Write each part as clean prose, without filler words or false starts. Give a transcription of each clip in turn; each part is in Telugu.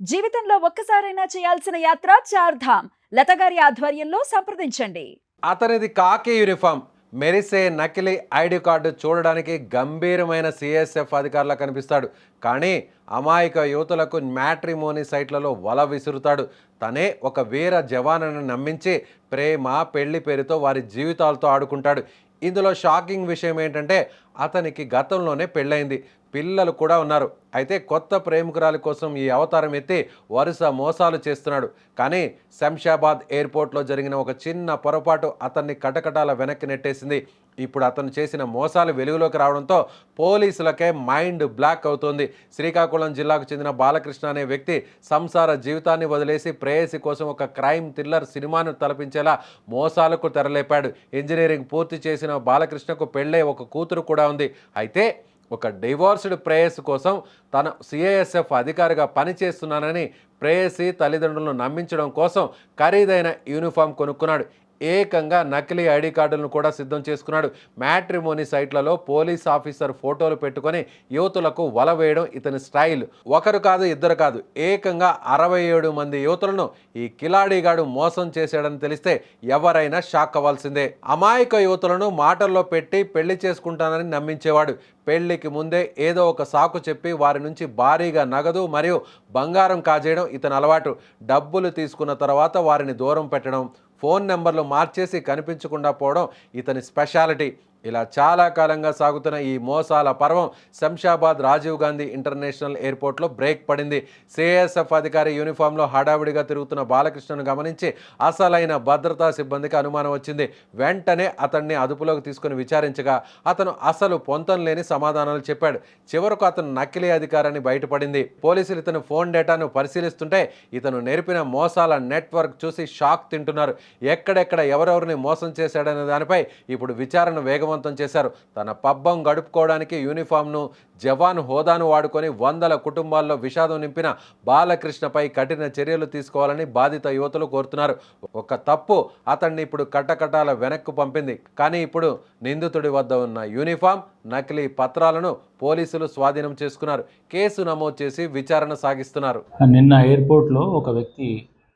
జీవితంలో ఒక్కసారైనా చేయాల్సిన యాత్ర చార్ధామ్. లతగారి ఆధ్వర్యంలో సంప్రదించండి. అతనిది కాకి యూనిఫామ్, మెరిసే నకిలీ ఐడి కార్డు చూడడానికి గంభీరమైన సిఎస్ఎఫ్ అధికారులా కనిపిస్తాడు. కానీ అమాయక యువతులకు మ్యాట్రిమోనీ సైట్లలో వల విసురుతాడు. తనే ఒక వీర జవానుని నమ్మించి ప్రేమ పెళ్లి పేరుతో వారి జీవితాలతో ఆడుకుంటాడు. ఇందులో షాకింగ్ విషయం ఏంటంటే అతనికి గతంలోనే పెళ్ళైంది, పిల్లలు కూడా ఉన్నారు. అయితే కొత్త ప్రేమికురాలి కోసం ఈ అవతారం ఎత్తి వరుస మోసాలు చేస్తున్నాడు. కానీ శంషాబాద్ ఎయిర్పోర్ట్లో జరిగిన ఒక చిన్న పొరపాటు అతన్ని కటకటాల వెనక్కి నెట్టేసింది. ఇప్పుడు అతను చేసిన మోసాలు వెలుగులోకి రావడంతో పోలీసులకే మైండ్ బ్లాక్ అవుతోంది. శ్రీకాకుళం జిల్లాకు చెందిన బాలకృష్ణ అనే వ్యక్తి సంసార జీవితాన్ని వదిలేసి ప్రేయసి కోసం ఒక క్రైమ్ థ్రిల్లర్ సినిమాను తలపించేలా మోసాలకు తెరలేపాడు. ఇంజనీరింగ్ పూర్తి చేసిన బాలకృష్ణకు పెళ్ళే ఒక కూతురు కూడా ఉంది. అయితే ఒక డివోర్స్డ్ ప్రేయసి కోసం తన సిఐఎస్ఎఫ్ అధికారిగా పనిచేస్తున్నానని ప్రేయసి తల్లిదండ్రులను నమ్మించడం కోసం ఖరీదైన యూనిఫామ్ కొనుక్కున్నాడు. ఏకంగా నకిలీ ఐడి కార్డులను కూడా సిద్ధం చేసుకున్నాడు. మ్యాట్రిమోనీ సైట్లలో పోలీస్ ఆఫీసర్ ఫోటోలు పెట్టుకొని యువతులకు వల వేయడం ఇతని స్టైల్. ఒకరు కాదు, ఇద్దరు కాదు, ఏకంగా 67 మంది యువతులను ఈ కిలాడీగాడు మోసం చేశాడని తెలిస్తే ఎవరైనా షాక్ అవ్వాల్సిందే. అమాయక యువతులను మాటల్లో పెట్టి పెళ్లి చేసుకుంటానని నమ్మించేవాడు. పెళ్లికి ముందే ఏదో ఒక సాకు చెప్పి వారి నుంచి భారీగా నగదు మరియు బంగారం కాజేయడం ఇతని అలవాటు. డబ్బులు తీసుకున్న తర్వాత వారిని దూరం పెట్టడం, ఫోన్ నెంబర్లు మార్చేసి కనిపించకుండా పోవడం ఇతని స్పెషాలిటీ. ఇలా చాలా కాలంగా సాగుతున్న ఈ మోసాల పర్వం శంషాబాద్ రాజీవ్ గాంధీ ఇంటర్నేషనల్ ఎయిర్పోర్ట్లో బ్రేక్ పడింది. సిఐఎస్ఎఫ్ అధికారి యూనిఫామ్లో హడావిడిగా తిరుగుతున్న బాలకృష్ణను గమనించి అసలైన భద్రతా సిబ్బందికి అనుమానం వచ్చింది. వెంటనే అతన్ని అదుపులోకి తీసుకుని విచారించగా అతను అసలు పొంతం లేని సమాధానాలు చెప్పాడు. చివరకు అతను నకిలీ అధికారాన్ని బయటపడింది. పోలీసులు ఇతను ఫోన్ డేటాను పరిశీలిస్తుంటే ఇతను నేర్పిన మోసాల నెట్వర్క్ చూసి షాక్ తింటున్నారు. ఎక్కడెక్కడ ఎవరెవరిని మోసం చేశాడనే దానిపై ఇప్పుడు విచారణ వేగవంతం చేశారు. తన పబ్బం గడుపుకోవడానికి యూనిఫామ్ను, జవాన్ హోదాను వాడుకొని వందల కుటుంబాల్లో విషాదం నింపిన బాలకృష్ణపై కఠిన చర్యలు తీసుకోవాలని బాధిత యువతులు కోరుతున్నారు. ఒక తప్పు అతన్ని ఇప్పుడు కట్టకటాల వెనక్కు పంపింది. కానీ ఇప్పుడు నిందితుడి వద్ద ఉన్న యూనిఫామ్, నకిలీ పత్రాలను పోలీసులు స్వాధీనం చేసుకున్నారు. కేసు నమోదు చేసి విచారణ సాగిస్తున్నారు. నిన్న ఎయిర్పోర్ట్లో ఒక వ్యక్తి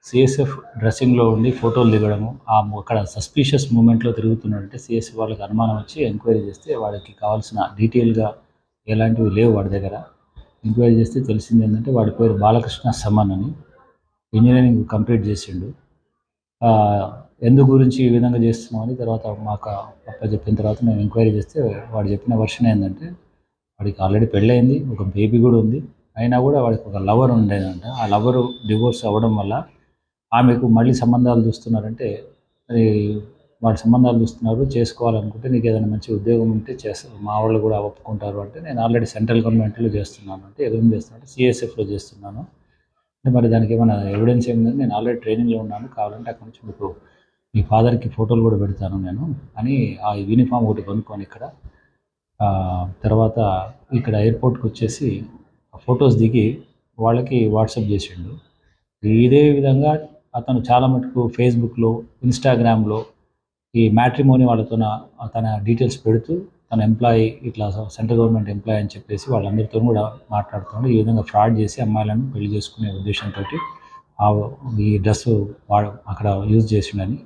సిఎస్ఎఫ్ డ్రెస్సింగ్లో ఉండి ఫోటోలు దిగడము, అక్కడ సస్పీషియస్ మూమెంట్లో తిరుగుతున్నాడంటే సిఎస్ఎఫ్ వాళ్ళకి అనుమానం వచ్చి ఎంక్వైరీ చేస్తే వాడికి కావాల్సిన డీటెయిల్గా ఎలాంటివి లేవు వాడి దగ్గర. ఎంక్వైరీ చేస్తే తెలిసింది ఏంటంటే వాడి పేరు బాలకృష్ణ సమన్ అని, ఇంజనీరింగ్ కంప్లీట్ చేసిండు. ఎందు గురించి ఈ విధంగా చేస్తున్నామని తర్వాత మాకు అప్ప చెప్పిన తర్వాత మేము ఎంక్వైరీ చేస్తే వాడు చెప్పిన వర్షన్ ఏంటంటే వాడికి ఆల్రెడీ పెళ్ళయింది, ఒక బేబీ కూడా ఉంది. అయినా కూడా వాడికి ఒక లవర్ ఉండేదంట. ఆ లవరు డివోర్స్ అవ్వడం వల్ల ఆమెకు మళ్ళీ సంబంధాలు చూస్తున్నారంటే, అది వాళ్ళు సంబంధాలు చూస్తున్నారు, చేసుకోవాలనుకుంటే నీకు ఏదైనా మంచి ఉద్యోగం ఉంటే చేస్తారు, మా వాళ్ళు కూడా ఒప్పుకుంటారు అంటే, నేను ఆల్రెడీ సెంట్రల్ గవర్నమెంట్లో చేస్తున్నాను అంటే, ఏం చేస్తున్నాను సిఎస్ఎఫ్లో చేస్తున్నాను అంటే, మరి దానికి ఏమైనా ఎవిడెన్స్ ఏముందని, నేను ఆల్రెడీ ట్రైనింగ్లో ఉన్నాను, కావాలంటే అక్కడ నుంచి మీకు మీ ఫాదర్కి ఫోటోలు కూడా పెడతాను నేను అని ఆ యూనిఫామ్ ఒకటి కొనుక్కొని ఇక్కడ తర్వాత ఇక్కడ ఎయిర్పోర్ట్కి వచ్చేసి ఫొటోస్ దిగి వాళ్ళకి వాట్సాప్ చేసిండు. ఇదే విధంగా అతను చాలా మటుకు ఫేస్బుక్లో, ఇన్స్టాగ్రామ్లో ఈ మ్యాట్రిమోనీ వాళ్ళతో తన డీటెయిల్స్ పెడుతూ తన ఎంప్లాయీ ఇట్లా సెంట్రల్ గవర్నమెంట్ ఎంప్లాయీ అని చెప్పేసి వాళ్ళందరితో కూడా మాట్లాడుతున్నాడు. ఈ విధంగా ఫ్రాడ్ చేసి అమ్మాయిలను పెళ్లి చేసుకునే ఉద్దేశంతో ఈ డ్రెస్ అక్కడ యూజ్ చేసిండని